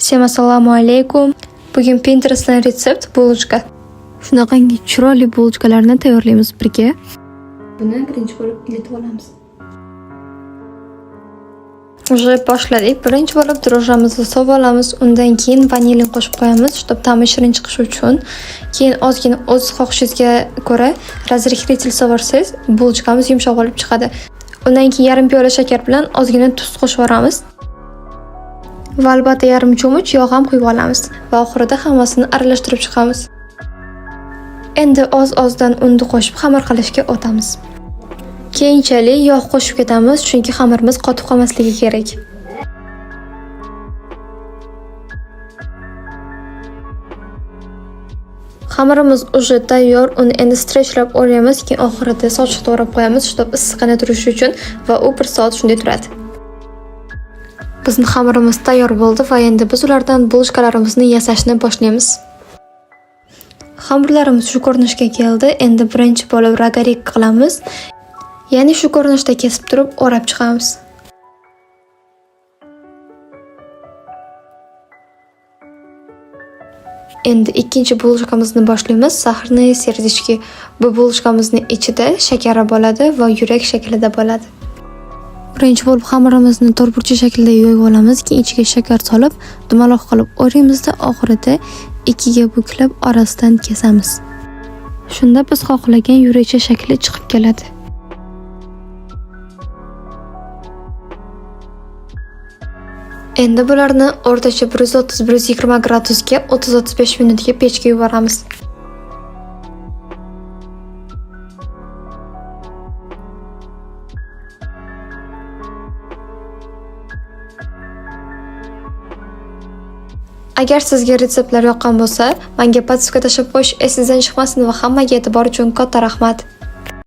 Всем assalomu alaykum. Bugun Pinterest'dan retsept bulочка. Shunaqangi chiroyli bulочkalarni tayyorlaymiz birga. Buni birinchi bo'lib iletib olamiz. Уже boshladik. Birinchi bo'lib dro'jamizni sovib olamiz. Undan keyin vanilin qo'shib qo'yamiz, чтобы ta'mi shirin chiqishi uchun. Keyin ozgina o'z xohishingizga ko'ra razrыхлитель sovarsangiz, bulочkamiz yumshoq bo'lib chiqadi. Undan keyin yarim piyola shakar bilan ozgina tuz qo'shib yoramiz. Va albatta yarim cho'mich yog' ham quyib olamiz va oxirida hammasini aralashtirib chiqamiz. Endi oz-ozdan unni qo'shib xamir qilishga o'tamiz. Keyinchalik yog' qo'shib ketamiz, chunki xamirimiz qotib qolmasligi kerak. Xamirimiz уже tayyor. Uni endi stretchlab o'raymiz, keyin oxirida sochiqda o'rab qo'yamiz, чтобы issiqqina turishi uchun va u 1 soat shunday turadi. Bizning xamirimiz tayyor bo'ldi va endi biz ulardan bulочkalarimizni yasashni boshlaymiz. Xamirlarimiz shu ko'rinishga keldi. Endi birinchi bo'lib rogarik qilamiz. Ya'ni shu ko'rinishda kesib turib o'rab chiqamiz. Endi ikkinchi bulочкamizni boshlaymiz. Sahrni serdichki. Bu bulочkamizning ichida shakari bo'ladi va yurak shaklida bo'ladi. Birinchi bo'lib xamirimizni to'rtburchak shaklda yoyib olamiz, keyin ichiga shakar solib, dumaloq qilib o'raymizda oxirida ikkiga buklab orasidan kesamiz. Shunda biz xohlagan yurakcha shakli chiqib keladi. Endi bularni o'rtacha 130-120 gradusga 30-35 minutga pechga yuboramiz. Agar sizga retseptlar yoqqan bo'lsa, menga podpiska tashlab qo'yish esingizdan chiqmasin va hammaga e'tibor uchun katta rahmat.